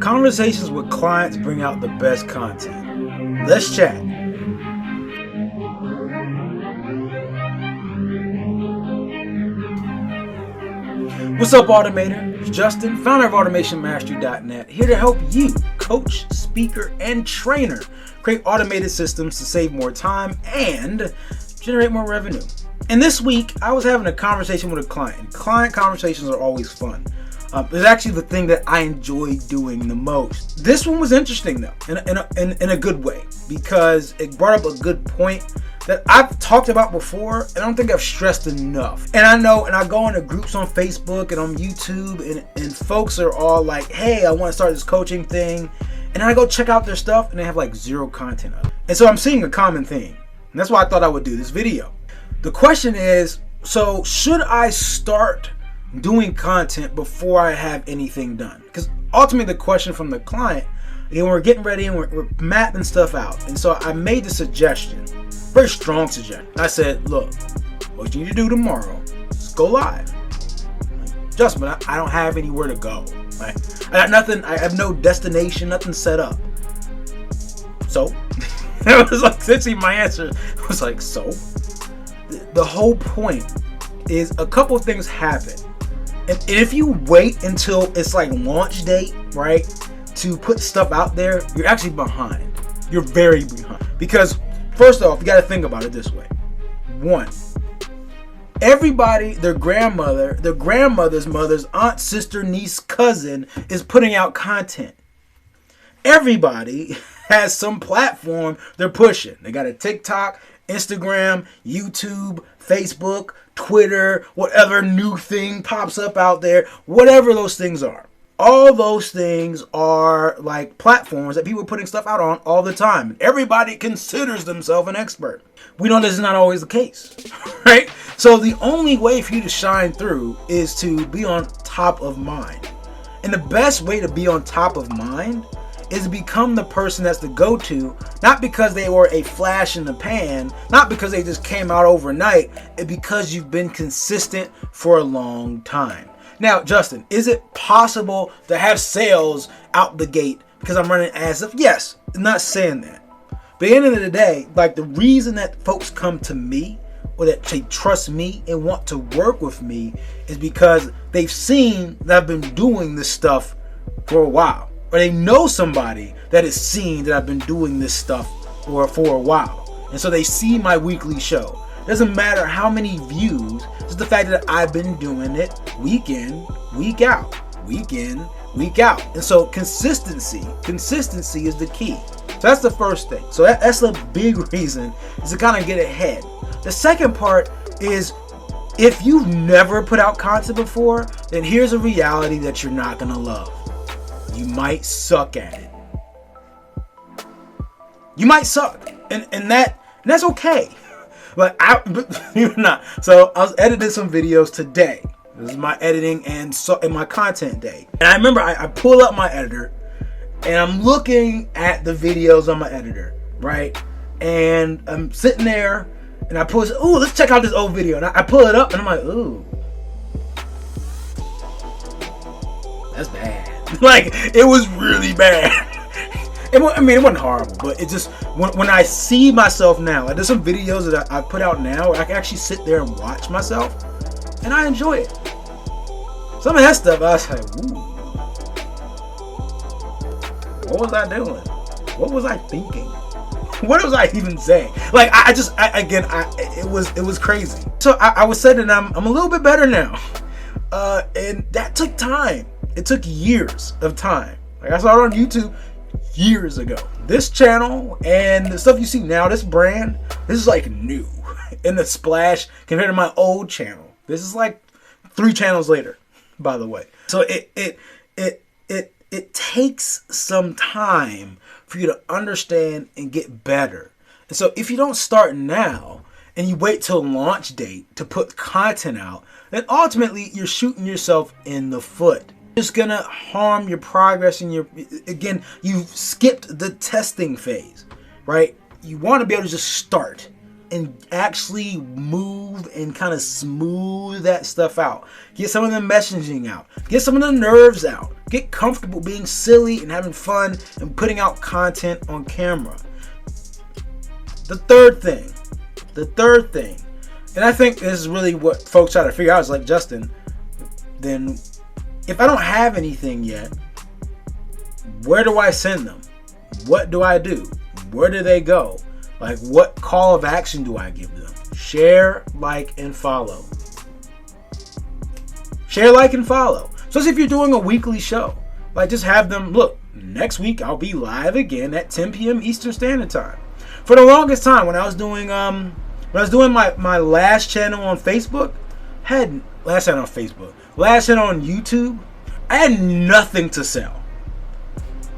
Conversations with clients bring out the best content. Let's chat. What's up, Automator? It's Justin, founder of AutomationMastery.net, here to help you, coach, speaker, and trainer, create automated systems to save more time and generate more revenue. And this week, I was having a conversation with a client. Client conversations are always fun. It's actually the thing that I enjoy doing the most. This one was interesting though, in a good way, because it brought up a good point that I've talked about before, and I don't think I've stressed enough. And I know, and I go into groups on Facebook and on YouTube, and folks are all like, hey, I want to start this coaching thing. And I go check out their stuff, and they have like zero content of it. And so I'm seeing a common theme. And that's why I thought I would do this video. The question is, so should I start doing content before I have anything done? Because ultimately the question from the client, again, we're getting ready and we're mapping stuff out. And so I made the suggestion, very strong suggestion. I said, look, what you need to do tomorrow is go live. Justin, I don't have anywhere to go. I got nothing, I have no destination, nothing set up. So, it was like, essentially my answer was like, so? The whole point is a couple of things happen. And if you wait until it's like launch date, right, to put stuff out there, you're actually behind. You're very behind. Because first off, you got to think about it this way. One, everybody, their grandmother's mother's aunt, sister, niece, cousin is putting out content. Everybody has some platform they're pushing. They got a TikTok, Instagram, YouTube, Facebook, Twitter, whatever new thing pops up out there, whatever those things are. All those things are like platforms that people are putting stuff out on all the time. Everybody considers themselves an expert. We know this is not always the case, right? So the only way for you to shine through is to be on top of mind. And the best way to be on top of mind is to become the person that's the go-to, not because they were a flash in the pan, not because they just came out overnight, it's because you've been consistent for a long time. Now, Justin, is it possible to have sales out the gate because I'm running ads up? Yes, I'm not saying that. But at the end of the day, like, the reason that folks come to me or that they trust me and want to work with me is because they've seen that I've been doing this stuff for a while. Or they know somebody that has seen that I've been doing this stuff for a while. And so they see my weekly show. Doesn't matter how many views, just the fact that I've been doing it week in, week out, week in, week out. And so consistency is the key. So that's the first thing. So that's the big reason, is to kind of get ahead. The second part is, if you've never put out content before, then here's a reality that you're not gonna love. You might suck at it. You might suck, and that's okay. But you're not. So I was editing some videos today. This is my editing and my content day. And I remember I pull up my editor, and I'm looking at the videos on my editor, right? And I'm sitting there, and I pull. Ooh, let's check out this old video. And I pull it up, and I'm like, ooh, that's bad. Like, it was really bad. It wasn't horrible, but it just, when I see myself now, like, there's some videos that I put out now, I can actually sit there and watch myself, and I enjoy it. Some of that stuff, I was like, ooh, what was I doing? What was I thinking? What was I even saying? Like, it was crazy. So I was saying that I'm a little bit better now, and that took time. It took years of time. Like, I started on YouTube years ago. This channel and the stuff you see now, this brand, this is like new in the splash compared to my old channel. This is like 3 channels later, by the way. So it takes some time for you to understand and get better. And so if you don't start now and you wait till launch date to put content out, then ultimately you're shooting yourself in the foot. It's gonna harm your progress, and you've skipped the testing phase, right? You want to be able to just start and actually move and kind of smooth that stuff out. Get some of the messaging out. Get some of the nerves out. Get comfortable being silly and having fun and putting out content on camera. The third thing, and I think this is really what folks try to figure out, is like, Justin, then if I don't have anything yet, where do I send them? What do I do? Where do they go? Like, what call of action do I give them? Share, like, and follow. Share, like, and follow. Especially if you're doing a weekly show. Like, just have them, look, next week I'll be live again at 10 p.m. Eastern Standard Time. For the longest time, when I was doing my last channel on Facebook, last channel on YouTube, I had nothing to sell.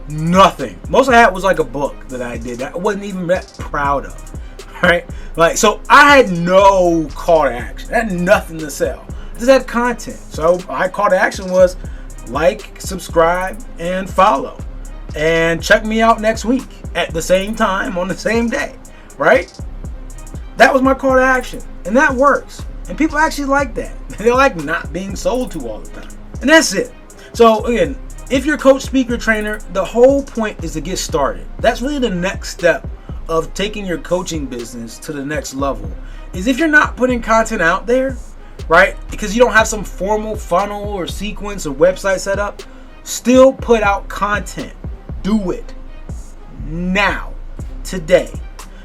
Nothing. Most I had was like a book that I did that I wasn't even that proud of. Right? Like, so I had no call to action. I had nothing to sell. I just had content. So my call to action was like, subscribe, and follow. And check me out next week at the same time on the same day. Right? That was my call to action. And that works. And people actually like that. They like not being sold to all the time. And that's it. So again, if you're a coach, speaker, trainer, the whole point is to get started. That's really the next step of taking your coaching business to the next level. Is if you're not putting content out there, right? Because you don't have some formal funnel or sequence or website set up, still put out content. Do it now, today.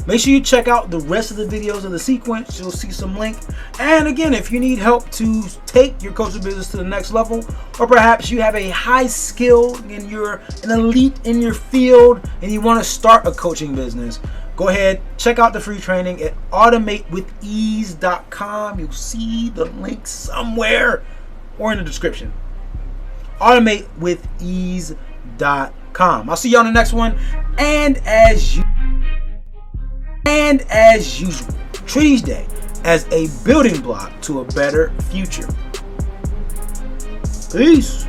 Make sure you check out the rest of the videos of the sequence. You'll see some link. And again, if you need help to take your coaching business to the next level, or perhaps you have a high skill and you're an elite in your field and you want to start a coaching business, go ahead, check out the free training at automatewithease.com. You'll see the link somewhere or in the description. automatewithease.com. I'll see you on the next one. And as usual, treat each day as a building block to a better future. Peace.